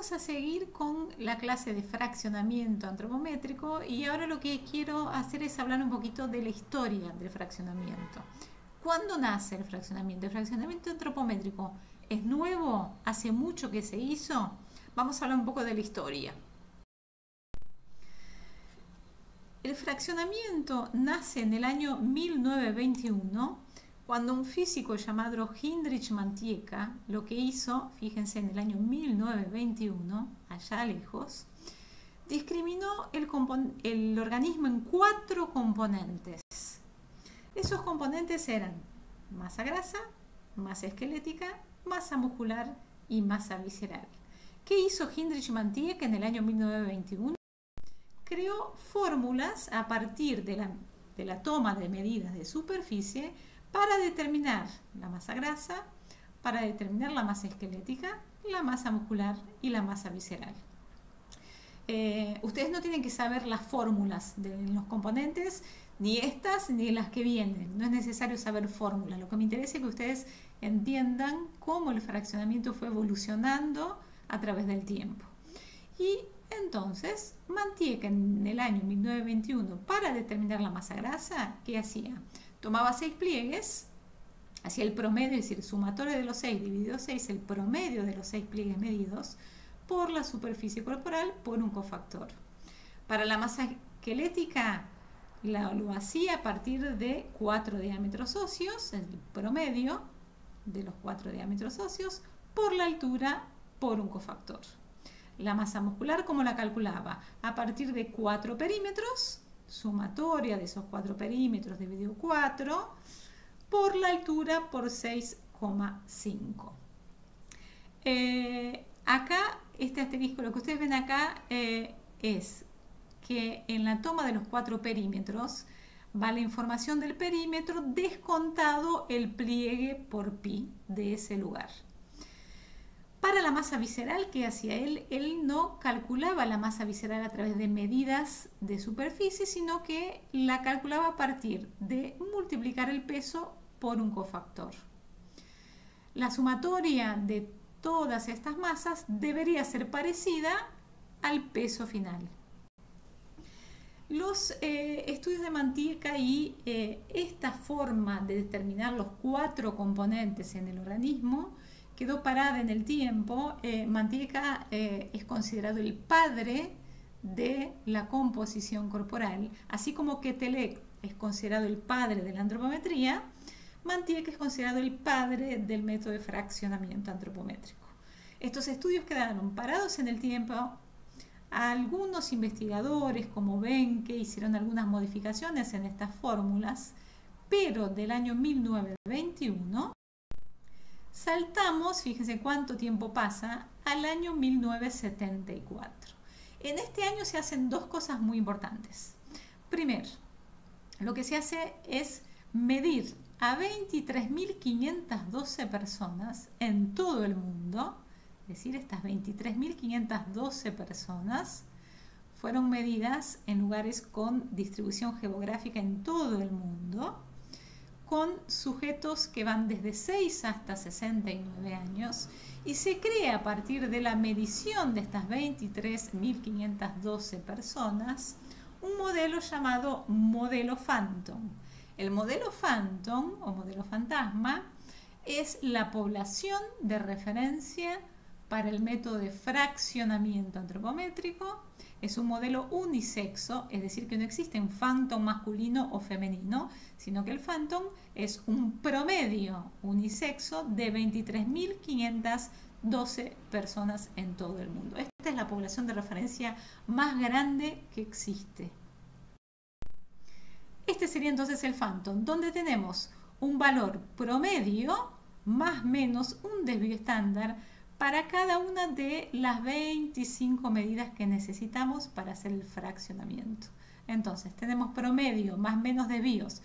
Vamos a seguir con la clase de fraccionamiento antropométrico y ahora lo que quiero hacer es hablar un poquito de la historia del fraccionamiento. ¿Cuándo nace el fraccionamiento? ¿El fraccionamiento antropométrico es nuevo? ¿Hace mucho que se hizo? Vamos a hablar un poco de la historia. El fraccionamiento nace en el año 1921 cuando un físico llamado Heinrich Mantieka lo que hizo, fíjense, en el año 1921, allá lejos, discriminó el organismo en 4 componentes. Esos componentes eran masa grasa, masa esquelética, masa muscular y masa visceral. ¿Qué hizo Heinrich Mantieka en el año 1921? Creó fórmulas a partir de la toma de medidas de superficie para determinar la masa grasa, para determinar la masa esquelética, la masa muscular y la masa visceral. Ustedes no tienen que saber las fórmulas de los componentes, ni estas ni las que vienen. No es necesario saber fórmulas. Lo que me interesa es que ustedes entiendan cómo el fraccionamiento fue evolucionando a través del tiempo. Y entonces, Mantieka en el año 1921, para determinar la masa grasa, ¿qué hacía? Tomaba 6 pliegues, hacía el promedio, es decir, el sumatorio de los 6 dividido 6, el promedio de los 6 pliegues medidos por la superficie corporal por un cofactor. Para la masa esquelética lo hacía a partir de 4 diámetros óseos, el promedio de los 4 diámetros óseos por la altura por un cofactor. La masa muscular, ¿cómo la calculaba? A partir de 4 perímetros, sumatoria de esos 4 perímetros dividido 4, por la altura por 6,5. Acá, este asterisco, lo que ustedes ven acá es que en la toma de los 4 perímetros va la información del perímetro descontado el pliegue por pi de ese lugar. Para la masa visceral, ¿qué hacía él? Él no calculaba la masa visceral a través de medidas de superficie, sino que la calculaba a partir de multiplicar el peso por un cofactor. La sumatoria de todas estas masas debería ser parecida al peso final. Los estudios de Mantieka y esta forma de determinar los 4 componentes en el organismo quedó parada en el tiempo. Mantieka es considerado el padre de la composición corporal, así como Quetelet es considerado el padre de la antropometría. Mantieka es considerado el padre del método de fraccionamiento antropométrico. Estos estudios quedaron parados en el tiempo. Algunos investigadores, como Benke, hicieron algunas modificaciones en estas fórmulas, pero del año 1921 saltamos, fíjense cuánto tiempo pasa, al año 1974. En este año se hacen 2 cosas muy importantes. Primero, lo que se hace es medir a 23.512 personas en todo el mundo, es decir, estas 23.512 personas fueron medidas en lugares con distribución geográfica en todo el mundo, con sujetos que van desde 6 hasta 69 años, y se crea a partir de la medición de estas 23.512 personas un modelo llamado modelo Phantom. El modelo Phantom o modelo fantasma es la población de referencia para el método de fraccionamiento antropométrico. Es un modelo unisexo, es decir, que no existe un phantom masculino o femenino, sino que el phantom es un promedio unisexo de 23.512 personas en todo el mundo. Esta es la población de referencia más grande que existe. Este sería entonces el phantom, donde tenemos un valor promedio más menos un desvío estándar para cada una de las 25 medidas que necesitamos para hacer el fraccionamiento. Entonces, tenemos promedio más menos desvíos,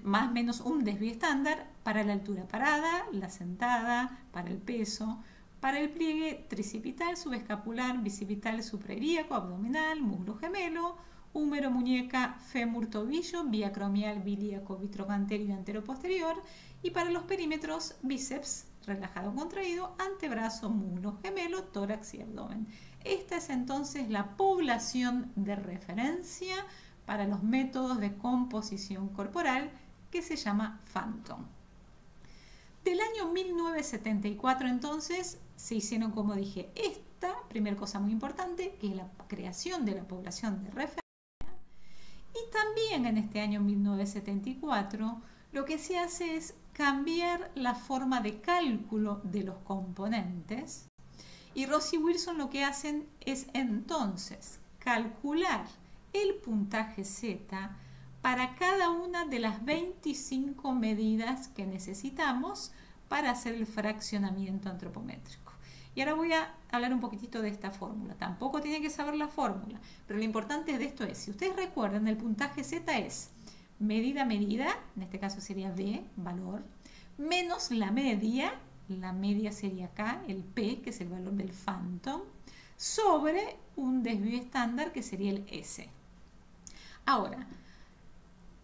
más menos un desvío estándar para la altura parada, la sentada, para el peso, para el pliegue tricipital, subescapular, bicipital, suprailíaco, abdominal, muslo gemelo, húmero, muñeca, fémur, tobillo, vía acromial, bilíaco, vitrocanterio y anteroposterior, y para los perímetros, bíceps, relajado, contraído, antebrazo, muslo, gemelo, tórax y abdomen. Esta es entonces la población de referencia para los métodos de composición corporal que se llama Phantom. Del año 1974 entonces se hicieron, como dije, esta primera cosa muy importante, que es la creación de la población de referencia. Y también en este año 1974 lo que se hace es cambiar la forma de cálculo de los componentes. Y Ross y Wilson lo que hacen es entonces calcular el puntaje Z para cada una de las 25 medidas que necesitamos para hacer el fraccionamiento antropométrico. Y ahora voy a hablar un poquitito de esta fórmula. Tampoco tienen que saber la fórmula, pero lo importante de esto es, si ustedes recuerdan, el puntaje Z es medida, en este caso sería V, valor, menos la media sería acá, el P, que es el valor del Phantom, sobre un desvío estándar, que sería el S. Ahora,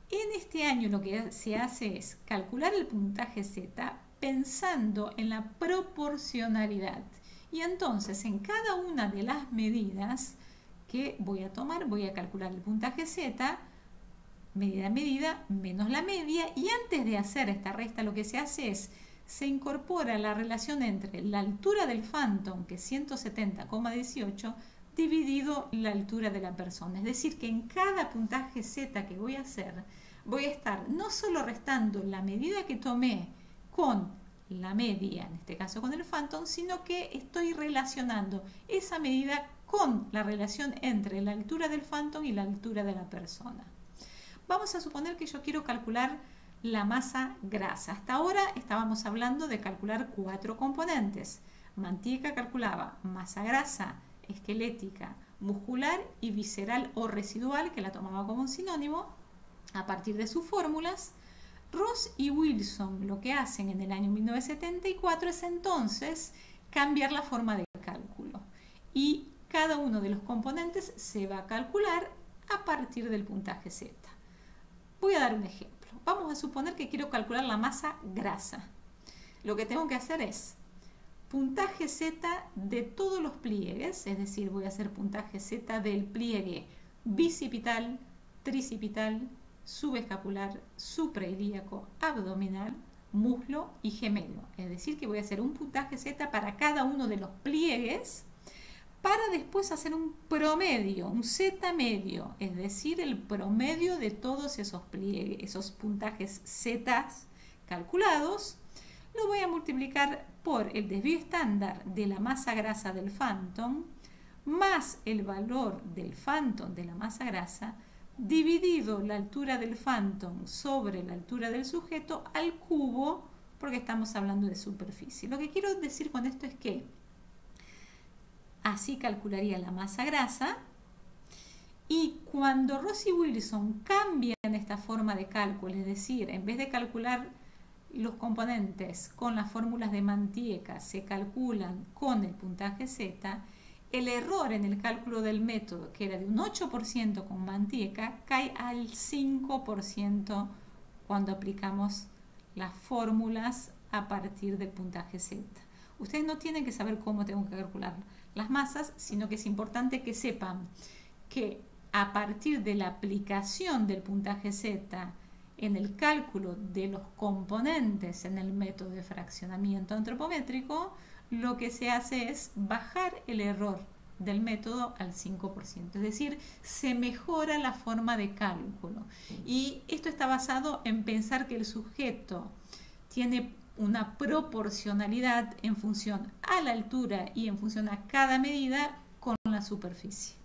en este año lo que se hace es calcular el puntaje Z pensando en la proporcionalidad. Y entonces en cada una de las medidas que voy a tomar, voy a calcular el puntaje Z, medida menos la media, y antes de hacer esta resta lo que se hace es, se incorpora la relación entre la altura del Phantom, que es 170,18, dividido la altura de la persona. Es decir, que en cada puntaje Z que voy a hacer, voy a estar no solo restando la medida que tomé con la media, en este caso con el Phantom, sino que estoy relacionando esa medida con la relación entre la altura del Phantom y la altura de la persona. Vamos a suponer que yo quiero calcular la masa grasa. Hasta ahora estábamos hablando de calcular 4 componentes. Mantieca calculaba masa grasa esquelética, muscular y visceral o residual, que la tomaba como un sinónimo a partir de sus fórmulas. Ross y Wilson lo que hacen en el año 1974 es entonces cambiar la forma de cálculo, y cada uno de los componentes se va a calcular a partir del puntaje Z. Voy a dar un ejemplo. Vamos a suponer que quiero calcular la masa grasa. Lo que tengo que hacer es puntaje Z de todos los pliegues, es decir, voy a hacer puntaje Z del pliegue bicipital, tricipital, subescapular, suprailíaco, abdominal, muslo y gemelo. Es decir, que voy a hacer un puntaje Z para cada uno de los pliegues, para después hacer un promedio, un Z medio, es decir, el promedio de todos esos pliegues, esos puntajes Z calculados, lo voy a multiplicar por el desvío estándar de la masa grasa del Phantom, más el valor del Phantom de la masa grasa, dividido la altura del Phantom sobre la altura del sujeto al cubo, porque estamos hablando de superficie. Lo que quiero decir con esto es que así calcularía la masa grasa, y cuando Ross y Wilson cambian esta forma de cálculo, es decir, en vez de calcular los componentes con las fórmulas de Mantieca, se calculan con el puntaje Z, el error en el cálculo del método, que era de un 8% con Mantieca, cae al 5% cuando aplicamos las fórmulas a partir del puntaje Z. Ustedes no tienen que saber cómo tengo que calcular las masas, sino que es importante que sepan que a partir de la aplicación del puntaje Z en el cálculo de los componentes en el método de fraccionamiento antropométrico, lo que se hace es bajar el error del método al 5%, es decir, se mejora la forma de cálculo. Y esto está basado en pensar que el sujeto tiene una proporcionalidad en función a la altura y en función a cada medida con la superficie.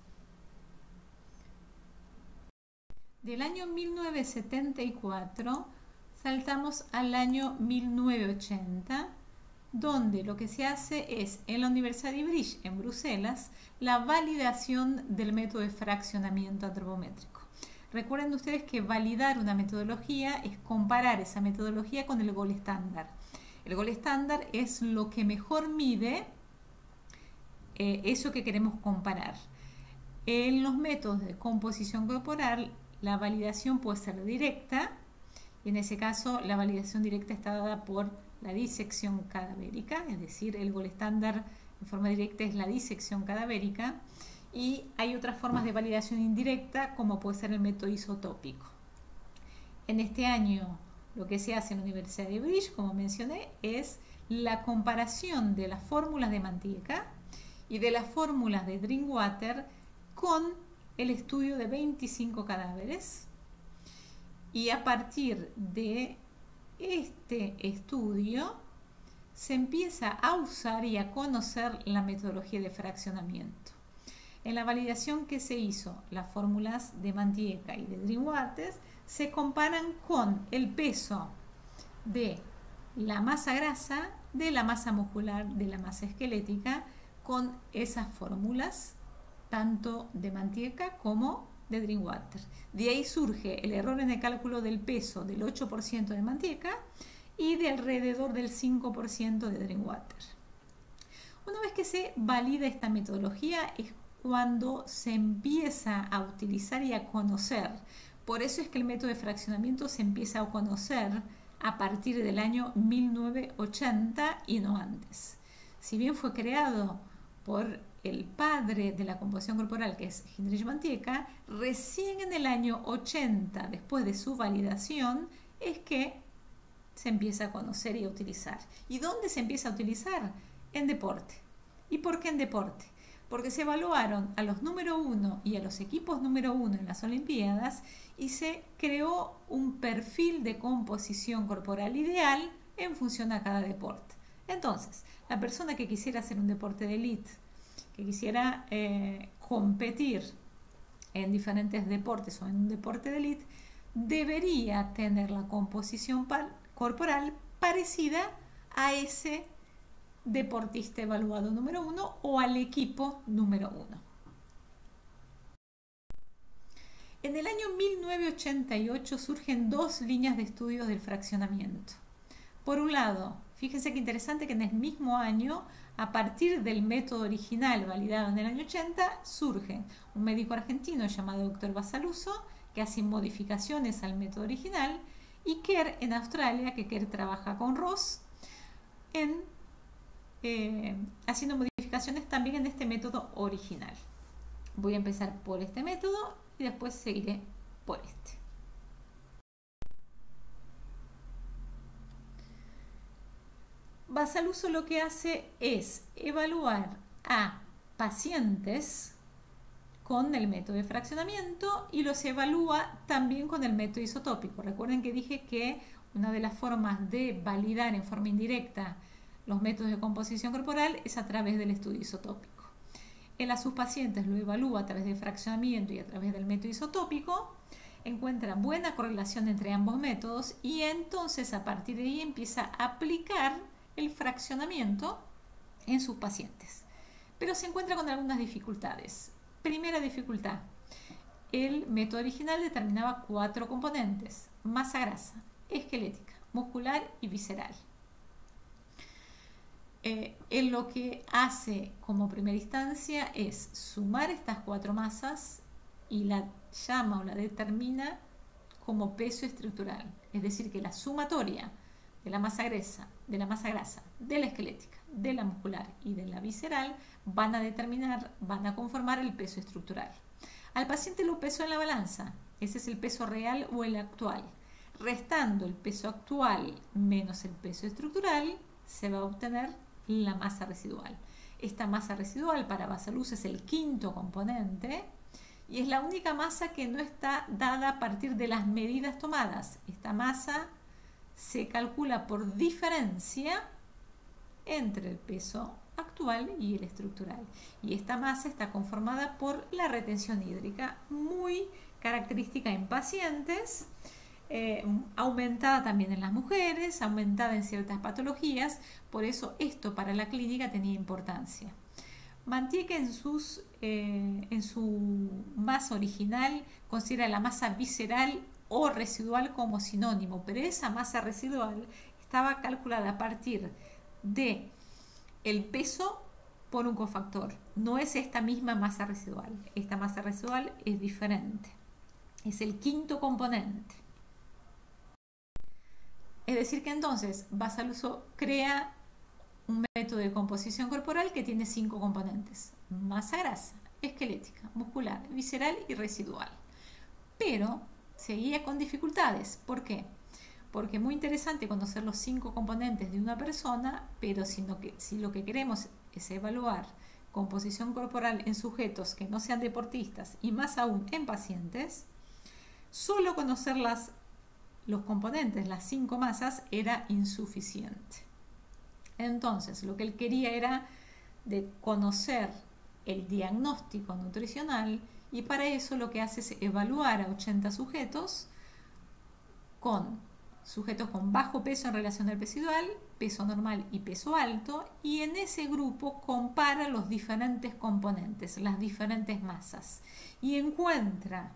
Del año 1974 saltamos al año 1980, donde lo que se hace es, en la Universidad de British, en Bruselas, la validación del método de fraccionamiento antropométrico. Recuerden ustedes que validar una metodología es comparar esa metodología con el gol estándar. El gol estándar es lo que mejor mide eso que queremos comparar. En los métodos de composición corporal, la validación puede ser directa, y en ese caso la validación directa está dada por la disección cadavérica, es decir, el gol estándar en forma directa es la disección cadavérica, y hay otras formas de validación indirecta como puede ser el método isotópico. En este año lo que se hace en la Universidad de Bridge, como mencioné, es la comparación de las fórmulas de Mantieca y de las fórmulas de Drinkwater con el estudio de 25 cadáveres, y a partir de este estudio se empieza a usar y a conocer la metodología de fraccionamiento. En la validación que se hizo, las fórmulas de Mantieca y de Drinkwater se comparan con el peso de la masa grasa, de la masa muscular, de la masa esquelética, con esas fórmulas, tanto de Mantieca como de Drinkwater. De ahí surge el error en el cálculo del peso del 8% de Mantieca y de alrededor del 5% de Drinkwater. Una vez que se valida esta metodología es cuando se empieza a utilizar y a conocer. Por eso es que el método de fraccionamiento se empieza a conocer a partir del año 1980 y no antes. Si bien fue creado por el padre de la composición corporal, que es Heinrich Mantieca, recién en el año 80, después de su validación, es que se empieza a conocer y a utilizar. ¿Y dónde se empieza a utilizar? En deporte. ¿Y por qué en deporte? Porque se evaluaron a los número 1 y a los equipos número 1 en las Olimpiadas y se creó un perfil de composición corporal ideal en función a cada deporte. Entonces, la persona que quisiera hacer un deporte de élite, que quisiera competir en diferentes deportes o en un deporte de élite, debería tener la composición corporal parecida a ese deportista evaluado número 1 o al equipo número 1. En el año 1988 surgen dos líneas de estudios del fraccionamiento. Por un lado, fíjense qué interesante que en el mismo año, a partir del método original validado en el año 80, surge un médico argentino llamado Dr. Basaluso, que hace modificaciones al método original, y Kerr en Australia, que Kerr trabaja con Ross, haciendo modificaciones también en este método original. Voy a empezar por este método y después seguiré por este. Basaluso lo que hace es evaluar a pacientes con el método de fraccionamiento y los evalúa también con el método isotópico. Recuerden que dije que una de las formas de validar en forma indirecta los métodos de composición corporal es a través del estudio isotópico. Él a sus pacientes lo evalúa a través del fraccionamiento y a través del método isotópico, encuentra buena correlación entre ambos métodos y entonces a partir de ahí empieza a aplicar el fraccionamiento en sus pacientes. Pero se encuentra con algunas dificultades. Primera dificultad, el método original determinaba 4 componentes: masa grasa, esquelética, muscular y visceral. Él lo que hace como primera instancia es sumar estas 4 masas y la llama o la determina como peso estructural. Es decir, que la sumatoria de la masa grasa, de la esquelética, de la muscular y de la visceral van a conformar el peso estructural. Al paciente lo pesó en la balanza, ese es el peso real o el actual. Restando el peso actual menos el peso estructural, se va a obtener la masa residual. Esta masa residual para Basaluso es el 5º componente y es la única masa que no está dada a partir de las medidas tomadas. Esta masa se calcula por diferencia entre el peso actual y el estructural. Y esta masa está conformada por la retención hídrica, muy característica en pacientes, aumentada también en las mujeres, aumentada en ciertas patologías. Por eso esto para la clínica tenía importancia. Mantieca en su masa original considera la masa visceral o residual como sinónimo, pero esa masa residual estaba calculada a partir de el peso por un cofactor. No es esta misma masa residual. Esta masa residual es diferente. Es el 5º componente. Es decir que entonces Basaluso crea un método de composición corporal que tiene 5 componentes: masa grasa, esquelética, muscular, visceral y residual. Pero seguía con dificultades. ¿Por qué? Porque es muy interesante conocer los 5 componentes de una persona, pero si lo que queremos es evaluar composición corporal en sujetos que no sean deportistas y más aún en pacientes, solo conocer los componentes, las 5 masas, era insuficiente. Entonces, lo que él quería era de conocer el diagnóstico nutricional, y para eso lo que hace es evaluar a 80 sujetos con bajo peso en relación al peso ideal, peso normal y peso alto, y en ese grupo compara los diferentes componentes, las diferentes masas, y encuentra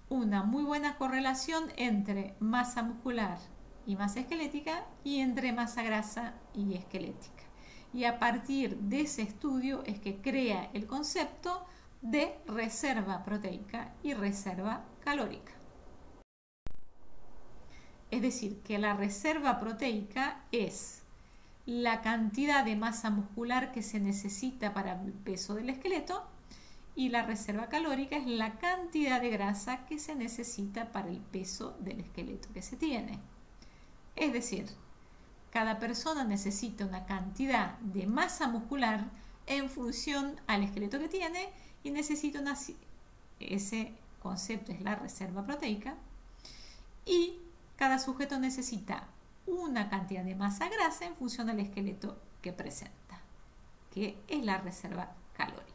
una muy buena correlación entre masa muscular y masa esquelética y entre masa grasa y esquelética. Y a partir de ese estudio es que crea el concepto de reserva proteica y reserva calórica. Es decir, que la reserva proteica es la cantidad de masa muscular que se necesita para el peso del esqueleto, y la reserva calórica es la cantidad de grasa que se necesita para el peso del esqueleto que se tiene. Es decir, cada persona necesita una cantidad de masa muscular en función al esqueleto que tiene, y necesita ese concepto es la reserva proteica, y cada sujeto necesita una cantidad de masa grasa en función al esqueleto que presenta, que es la reserva calórica.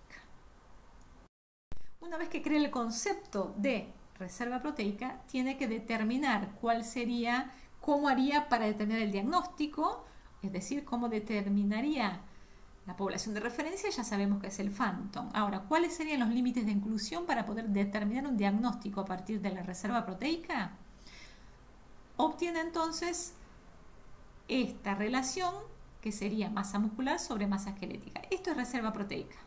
Una vez que crea el concepto de reserva proteica, tiene que determinar cómo haría para determinar el diagnóstico, es decir, cómo determinaría la población de referencia. Ya sabemos que es el Phantom. Ahora, ¿cuáles serían los límites de inclusión para poder determinar un diagnóstico a partir de la reserva proteica? Obtiene entonces esta relación que sería masa muscular sobre masa esquelética. Esto es reserva proteica.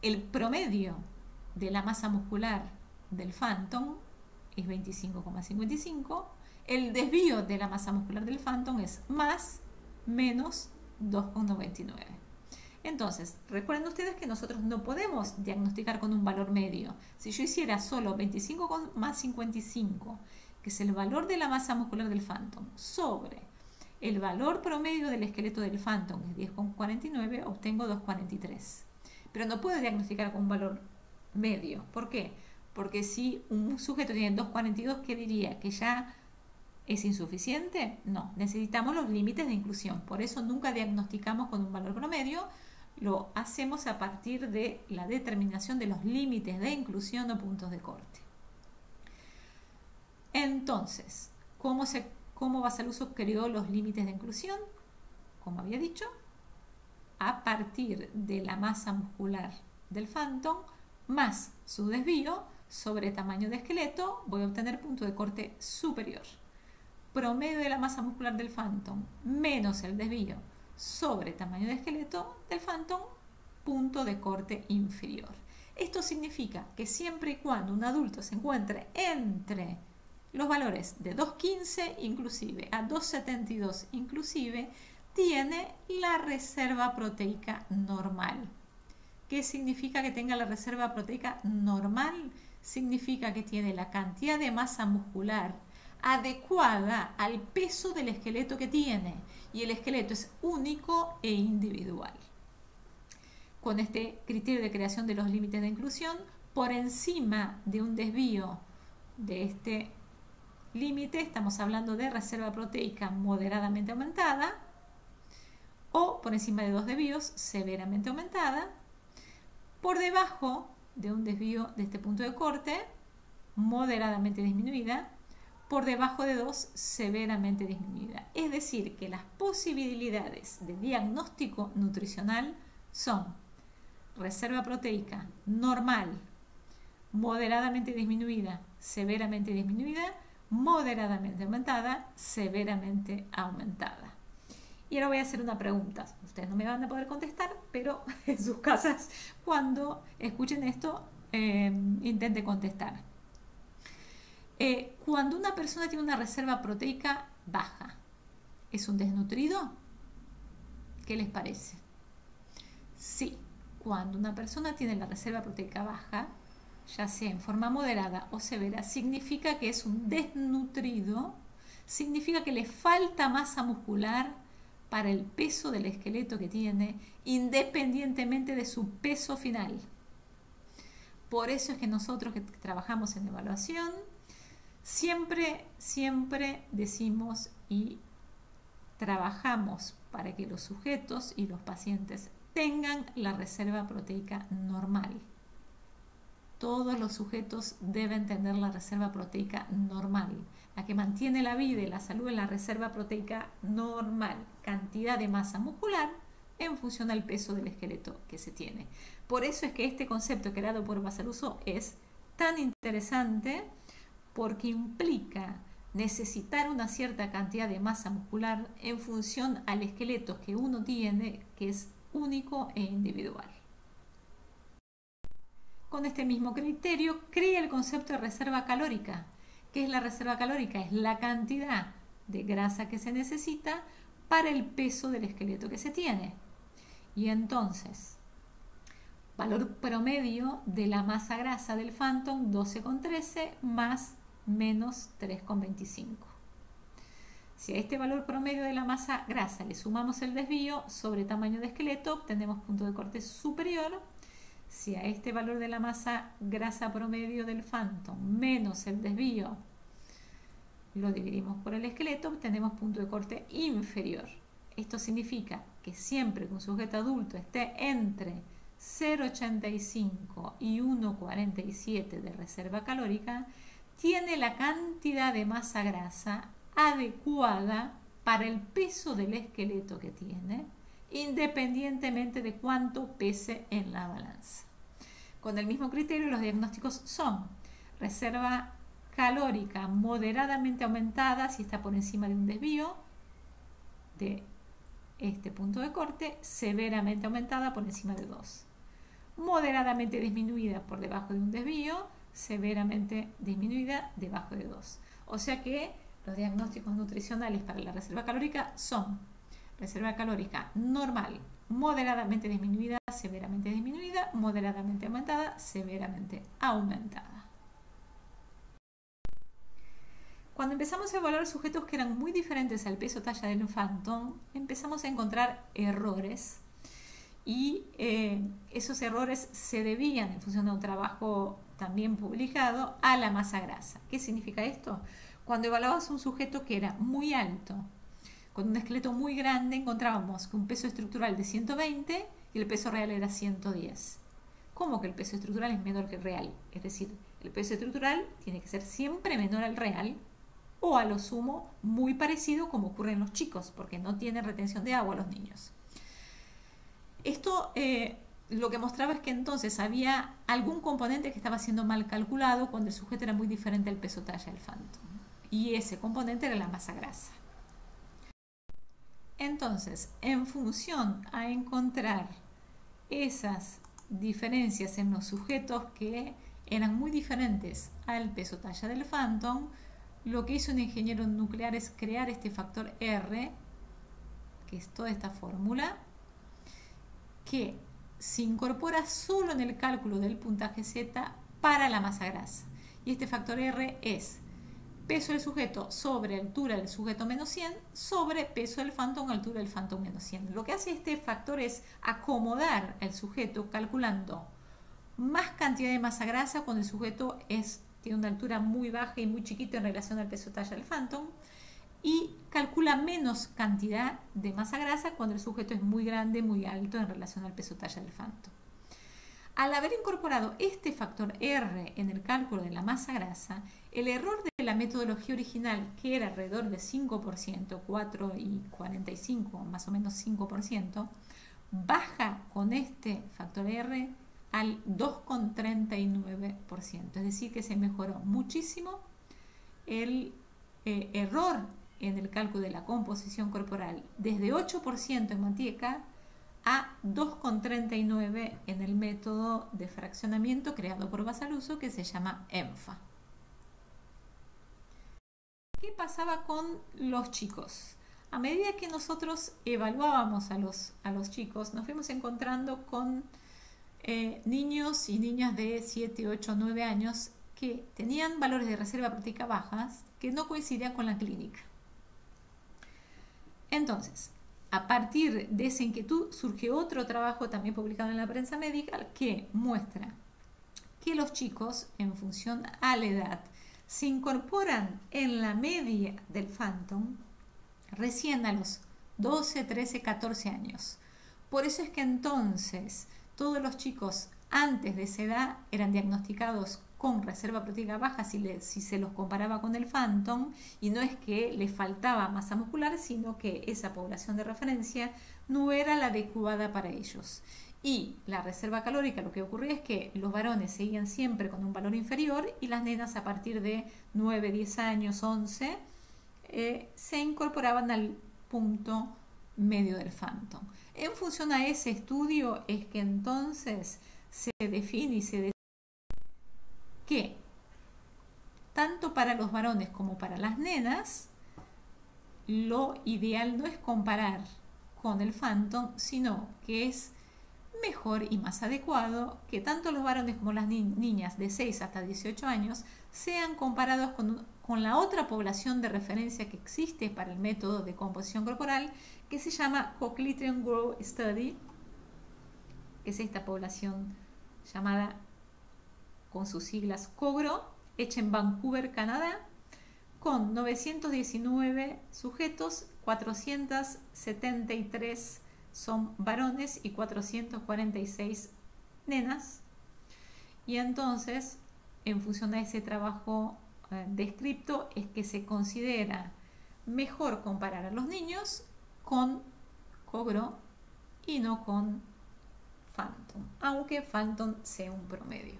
El promedio de la masa muscular del Phantom es 25,55. El desvío de la masa muscular del Phantom es más menos 2,99. Entonces, recuerden ustedes que nosotros no podemos diagnosticar con un valor medio. Si yo hiciera solo 25,55, que es el valor de la masa muscular del Phantom, sobre el valor promedio del esqueleto del Phantom, que es 10,49, obtengo 2,43. Pero no puedo diagnosticar con un valor medio. ¿Por qué? Porque si un sujeto tiene 2,42, ¿qué diría? ¿Que ya es insuficiente? No, necesitamos los límites de inclusión. Por eso nunca diagnosticamos con un valor promedio, lo hacemos a partir de la determinación de los límites de inclusión o puntos de corte. Entonces, ¿cómo Basaluso creó los límites de inclusión? Como había dicho, a partir de la masa muscular del Phantom más su desvío sobre tamaño de esqueleto, voy a obtener punto de corte superior. Promedio de la masa muscular del Phantom menos el desvío sobre tamaño de esqueleto del Phantom, punto de corte inferior. Esto significa que siempre y cuando un adulto se encuentre entre los valores de 2,15 inclusive a 2,72 inclusive, tiene la reserva proteica normal. ¿Qué significa que tenga la reserva proteica normal? Significa que tiene la cantidad de masa muscular adecuada al peso del esqueleto que tiene, y el esqueleto es único e individual. Con este criterio de creación de los límites de inclusión, por encima de un desvío de este límite, estamos hablando de reserva proteica moderadamente aumentada, o por encima de 2 desvíos severamente aumentada. Por debajo de un desvío de este punto de corte, moderadamente disminuida. Por debajo de 2, severamente disminuida. Es decir, que las posibilidades de diagnóstico nutricional son reserva proteica normal, moderadamente disminuida, severamente disminuida, moderadamente aumentada, severamente aumentada. Y ahora voy a hacer una pregunta. Ustedes no me van a poder contestar, pero en sus casas, cuando escuchen esto, intenten contestar. Cuando una persona tiene una reserva proteica baja, ¿es un desnutrido? ¿Qué les parece? Sí, cuando una persona tiene la reserva proteica baja, ya sea en forma moderada o severa, significa que es un desnutrido, significa que le falta masa muscular para el peso del esqueleto que tiene, independientemente de su peso final. Por eso es que nosotros que trabajamos en evaluación, siempre decimos y trabajamos para que los sujetos y los pacientes tengan la reserva proteica normal. Todos los sujetos deben tener la reserva proteica normal. La que mantiene la vida y la salud es la reserva proteica normal, cantidad de masa muscular en función al peso del esqueleto que se tiene. Por eso es que este concepto creado por Basaluso es tan interesante, porque implica necesitar una cierta cantidad de masa muscular en función al esqueleto que uno tiene, que es único e individual. Con este mismo criterio crea el concepto de reserva calórica. ¿Qué es la reserva calórica? Es la cantidad de grasa que se necesita para el peso del esqueleto que se tiene. Y entonces, valor promedio de la masa grasa del Phantom, 12,13 más menos 3,25. Si a este valor promedio de la masa grasa le sumamos el desvío sobre tamaño de esqueleto, obtenemos punto de corte superior. Si a este valor de la masa grasa promedio del Phantom menos el desvío lo dividimos por el esqueleto, obtenemos punto de corte inferior. Esto significa que siempre que un sujeto adulto esté entre 0,85 y 1,47 de reserva calórica, tiene la cantidad de masa grasa adecuada para el peso del esqueleto que tiene, independientemente de cuánto pese en la balanza. Con el mismo criterio, los diagnósticos son reserva calórica moderadamente aumentada si está por encima de un desvío de este punto de corte, severamente aumentada por encima de 2. Moderadamente disminuida por debajo de un desvío, severamente disminuida debajo de 2. O sea que los diagnósticos nutricionales para la reserva calórica son reserva calórica normal, moderadamente disminuida, severamente disminuida, moderadamente aumentada, severamente aumentada. Cuando empezamos a evaluar sujetos que eran muy diferentes al peso talla del Phantom, empezamos a encontrar errores y esos errores se debían, en función de un trabajo también publicado, a la masa grasa. ¿Qué significa esto? Cuando evaluabas un sujeto que era muy alto, con un esqueleto muy grande, encontrábamos que un peso estructural de 120 y el peso real era 110. ¿Cómo que el peso estructural es menor que el real? Es decir, el peso estructural tiene que ser siempre menor al real, o a lo sumo muy parecido, como ocurre en los chicos, porque no tienen retención de agua los niños. Esto lo que mostraba es que entonces había algún componente que estaba siendo mal calculado cuando el sujeto era muy diferente al peso talla del Phantom, y ese componente era la masa grasa. Entonces, en función a encontrar esas diferencias en los sujetos que eran muy diferentes al peso talla del Phantom, lo que hizo un ingeniero nuclear es crear este factor R, que es toda esta fórmula, que se incorpora solo en el cálculo del puntaje Z para la masa grasa. Y este factor R es peso del sujeto sobre altura del sujeto menos 100 sobre peso del Phantom altura del Phantom menos 100. Lo que hace este factor es acomodar al sujeto calculando más cantidad de masa grasa cuando el sujeto tiene una altura muy baja y muy chiquita en relación al peso talla del Phantom, y calcula menos cantidad de masa grasa cuando el sujeto es muy grande, muy alto en relación al peso talla del Phantom. Al haber incorporado este factor R en el cálculo de la masa grasa, el error de la metodología original, que era alrededor de 5%, 4,45, más o menos 5%, baja con este factor R al 2,39%. Es decir, que se mejoró muchísimo el error en el cálculo de la composición corporal, desde 8% en manteca a 2,39 en el método de fraccionamiento creado por Basaluso, que se llama ENFA. pasaba con los chicos? A medida que nosotros evaluábamos a los chicos, nos fuimos encontrando con niños y niñas de 7, 8, 9 años que tenían valores de reserva proteica bajas que no coincidían con la clínica. Entonces, a partir de esa inquietud surgió otro trabajo también publicado en la prensa médica que muestra que los chicos, en función a la edad, se incorporan en la media del Phantom recién a los 12, 13, 14 años. Por eso es que entonces todos los chicos antes de esa edad eran diagnosticados con reserva proteica baja si se los comparaba con el Phantom, y no es que les faltaba masa muscular, sino que esa población de referencia no era la adecuada para ellos. Y la reserva calórica, lo que ocurría es que los varones seguían siempre con un valor inferior y las nenas a partir de 9, 10 años, 11, se incorporaban al punto medio del Phantom. En función a ese estudio es que entonces se define y se decide que tanto para los varones como para las nenas lo ideal no es comparar con el Phantom, sino que es mejor y más adecuado que tanto los varones como las niñas de 6 hasta 18 años sean comparados con la otra población de referencia que existe para el método de composición corporal, que se llama Cochletrian Growth Study, que es esta población llamada con sus siglas COGRO, hecha en Vancouver, Canadá, con 919 sujetos, 473 son varones y 446 nenas. Y entonces, en función a ese trabajo descripto, es que se considera mejor comparar a los niños con COGRO y no con Phantom, aunque Phantom sea un promedio.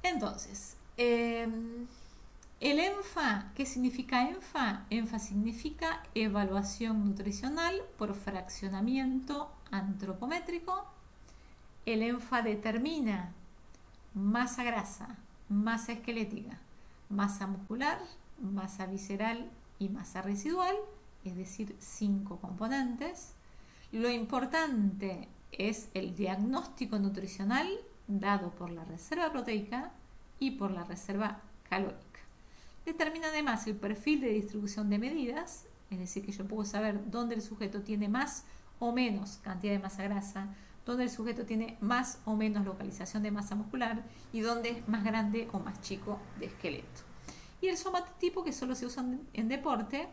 Entonces, el ENFA, ¿qué significa ENFA? ENFA significa evaluación nutricional por fraccionamiento antropométrico. El ENFA determina masa grasa, masa esquelética, masa muscular, masa visceral y masa residual, es decir, 5 componentes. Lo importante es el diagnóstico nutricional dado por la reserva proteica y por la reserva calórica. Determina además el perfil de distribución de medidas, es decir, que yo puedo saber dónde el sujeto tiene más o menos cantidad de masa grasa, dónde el sujeto tiene más o menos localización de masa muscular y dónde es más grande o más chico de esqueleto. Y el somatotipo, que solo se usa en deporte,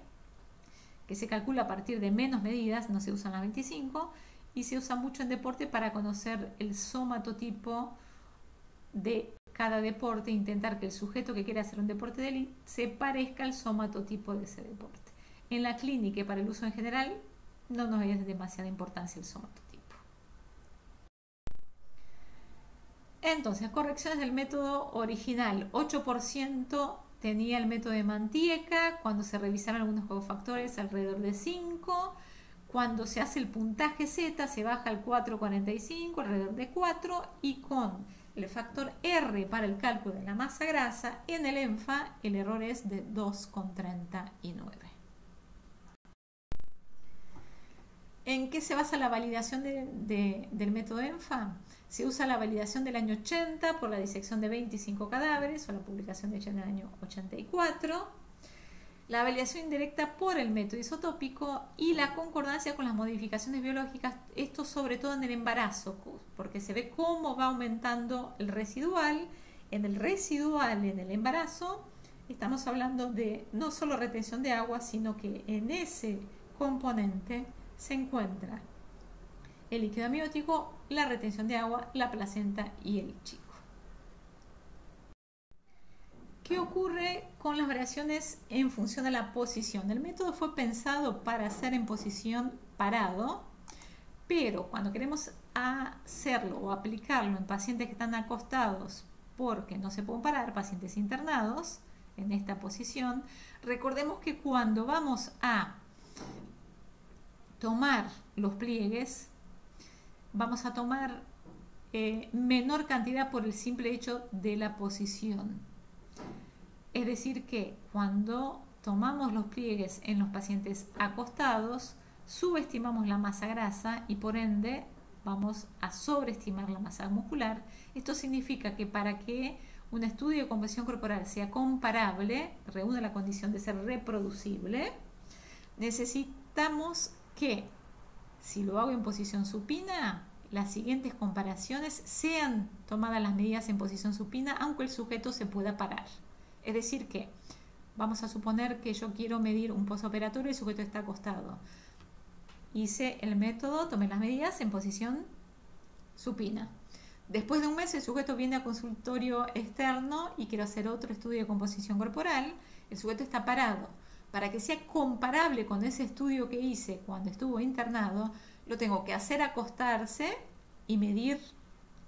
que se calcula a partir de menos medidas, no se usan las 25, y se usa mucho en deporte para conocer el somatotipo de cada deporte, intentar que el sujeto que quiere hacer un deporte de élite se parezca al somatotipo de ese deporte. En la clínica y para el uso en general no nos es de demasiada importancia el somatotipo. Entonces, correcciones del método original. 8% tenía el método de Mantieca, cuando se revisaron algunos cofactores alrededor de 5%. Cuando se hace el puntaje Z se baja al 4,45, alrededor de 4, y con el factor R para el cálculo de la masa grasa, en el ENFA el error es de 2,39. ¿En qué se basa la validación del método ENFA? Se usa la validación del año 80 por la disección de 25 cadáveres, o la publicación hecha en el año 84. La validación indirecta por el método isotópico y la concordancia con las modificaciones biológicas, esto sobre todo en el embarazo, porque se ve cómo va aumentando el residual. En el embarazo, estamos hablando de no solo retención de agua, sino que en ese componente se encuentra el líquido amniótico, la retención de agua, la placenta y el chico. ¿Qué ocurre con las variaciones en función de la posición? El método fue pensado para hacer en posición parado, pero cuando queremos hacerlo o aplicarlo en pacientes que están acostados porque no se pueden parar, pacientes internados en esta posición, recordemos que cuando vamos a tomar los pliegues, vamos a tomar menor cantidad por el simple hecho de la posición. Es decir que cuando tomamos los pliegues en los pacientes acostados, subestimamos la masa grasa y por ende vamos a sobreestimar la masa muscular. Esto significa que para que un estudio de composición corporal sea comparable, reúne la condición de ser reproducible, necesitamos que, si lo hago en posición supina, las siguientes comparaciones sean tomadas las medidas en posición supina, aunque el sujeto se pueda parar. Es decir que, vamos a suponer que yo quiero medir un postoperatorio y el sujeto está acostado. Hice el método, tomé las medidas en posición supina. Después de un mes el sujeto viene a consultorio externo y quiero hacer otro estudio de composición corporal. El sujeto está parado. Para que sea comparable con ese estudio que hice cuando estuvo internado, lo tengo que hacer acostarse y medir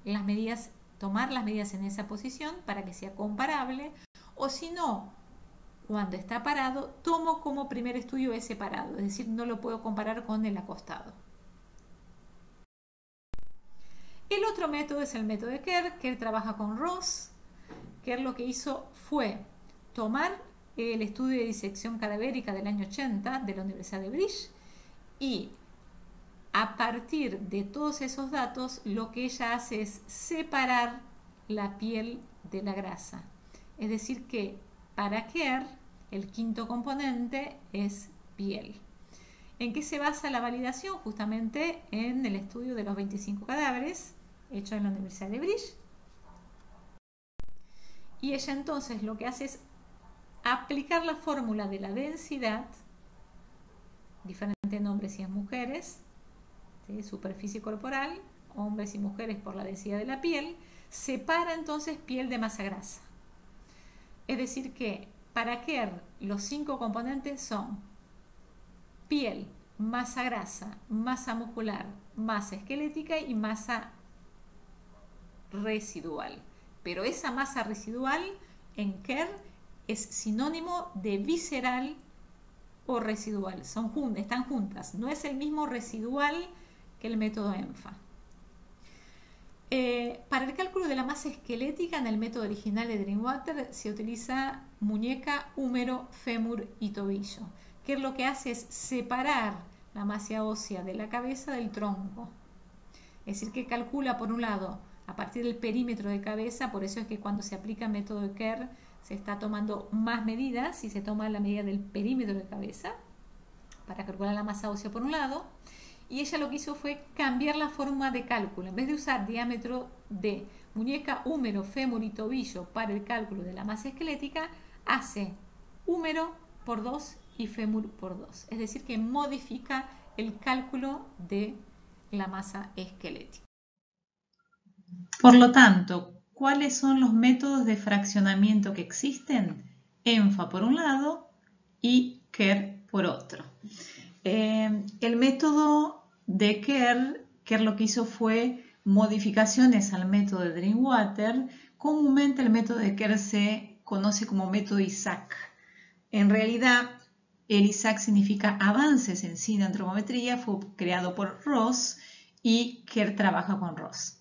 las medidas, tomar las medidas en esa posición para que sea comparable. O si no, cuando está parado, tomo como primer estudio ese parado. Es decir, no lo puedo comparar con el acostado. El otro método es el método de Kerr. Kerr trabaja con Ross. Kerr lo que hizo fue tomar el estudio de disección cadavérica del año 80 de la Universidad de British y a partir de todos esos datos lo que ella hace es separar la piel de la grasa. Es decir que para Kerr el quinto componente es piel. ¿En qué se basa la validación? Justamente en el estudio de los 25 cadáveres hecho en la Universidad de British. Y ella entonces lo que hace es aplicar la fórmula de la densidad, diferente en hombres y en mujeres, ¿sí? Superficie corporal, hombres y mujeres por la densidad de la piel, separa entonces piel de masa grasa. Es decir que para Kerr los 5 componentes son piel, masa grasa, masa muscular, masa esquelética y masa residual. Pero esa masa residual en Kerr es sinónimo de visceral o residual. Están juntas. No es el mismo residual que el método ENFA. Para el cálculo de la masa esquelética en el método original de Drinkwater se utiliza muñeca, húmero, fémur y tobillo. Kerr lo que hace es separar la masa ósea de la cabeza del tronco. Es decir, que calcula por un lado a partir del perímetro de cabeza, por eso es que cuando se aplica el método de Kerr se está tomando más medidas y se toma la medida del perímetro de cabeza para calcular la masa ósea por un lado. Y ella lo que hizo fue cambiar la forma de cálculo. En vez de usar diámetro de muñeca, húmero, fémur y tobillo para el cálculo de la masa esquelética, hace húmero por 2 y fémur por 2. Es decir, que modifica el cálculo de la masa esquelética. Por lo tanto, ¿cuáles son los métodos de fraccionamiento que existen? ENFA por un lado y Kerr por otro. El método de Kerr lo que hizo fue modificaciones al método de Drinkwater. Comúnmente el método de Kerr se conoce como método Isaac. En realidad, el Isaac significa avances en antropometría, fue creado por Ross y Kerr trabaja con Ross.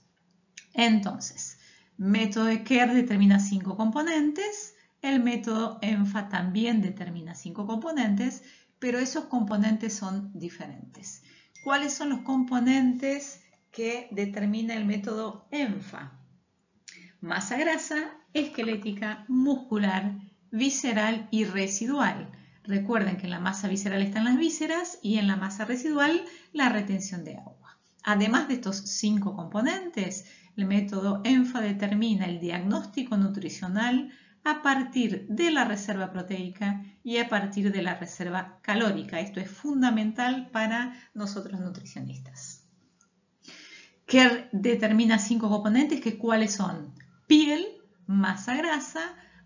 Entonces, método de Kerr determina 5 componentes, el método ENFA también determina 5 componentes, pero esos componentes son diferentes. ¿Cuáles son los componentes que determina el método ENFA? Masa grasa, esquelética, muscular, visceral y residual. Recuerden que en la masa visceral están las vísceras y en la masa residual la retención de agua. Además de estos 5 componentes, el método ENFA determina el diagnóstico nutricional a partir de la reserva proteica y a partir de la reserva calórica. Esto es fundamental para nosotros nutricionistas. Kerr determina 5 componentes, que ¿cuáles son? Piel, masa grasa,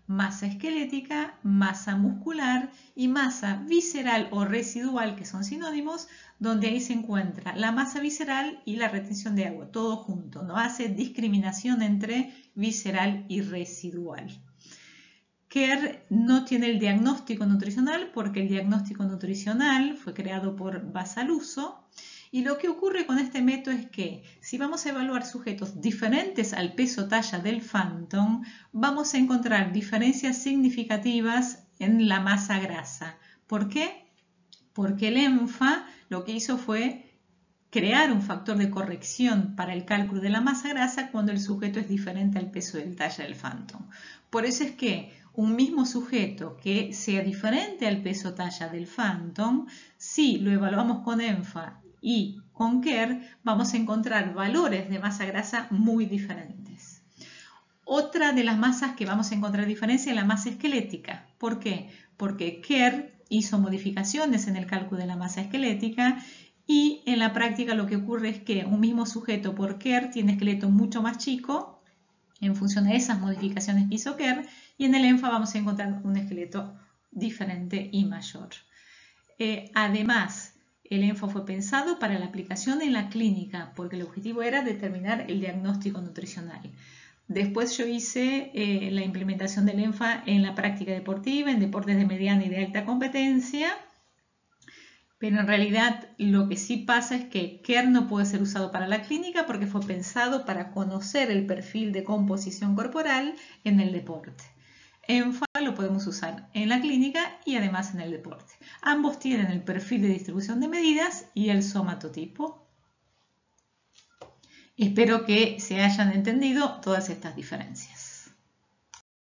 masa esquelética, masa muscular y masa visceral o residual, que son sinónimos, donde ahí se encuentra la masa visceral y la retención de agua, todo junto. No hace discriminación entre visceral y residual. Kerr no tiene el diagnóstico nutricional porque el diagnóstico nutricional fue creado por Basaluso Y lo que ocurre con este método es que si vamos a evaluar sujetos diferentes al peso talla del Phantom, vamos a encontrar diferencias significativas en la masa grasa. ¿Por qué? Porque el ENFA lo que hizo fue crear un factor de corrección para el cálculo de la masa grasa cuando el sujeto es diferente al peso del talla del Phantom. Por eso es que un mismo sujeto que sea diferente al peso talla del Phantom, si lo evaluamos con ENFA y con KER, vamos a encontrar valores de masa grasa muy diferentes. Otra de las masas que vamos a encontrar diferencia es la masa esquelética. ¿Por qué? Porque KER hizo modificaciones en el cálculo de la masa esquelética y en la práctica lo que ocurre es que un mismo sujeto por KER tiene esqueleto mucho más chico en función de esas modificaciones que hizo KER, y en el ENFA vamos a encontrar un esqueleto diferente y mayor. Además, el ENFA fue pensado para la aplicación en la clínica porque el objetivo era determinar el diagnóstico nutricional. Después yo hice la implementación del ENFA en la práctica deportiva, en deportes de mediana y de alta competencia, pero en realidad lo que sí pasa es que KER no puede ser usado para la clínica porque fue pensado para conocer el perfil de composición corporal en el deporte. ENFA lo podemos usar en la clínica y además en el deporte. Ambos tienen el perfil de distribución de medidas y el somatotipo. Espero que se hayan entendido todas estas diferencias.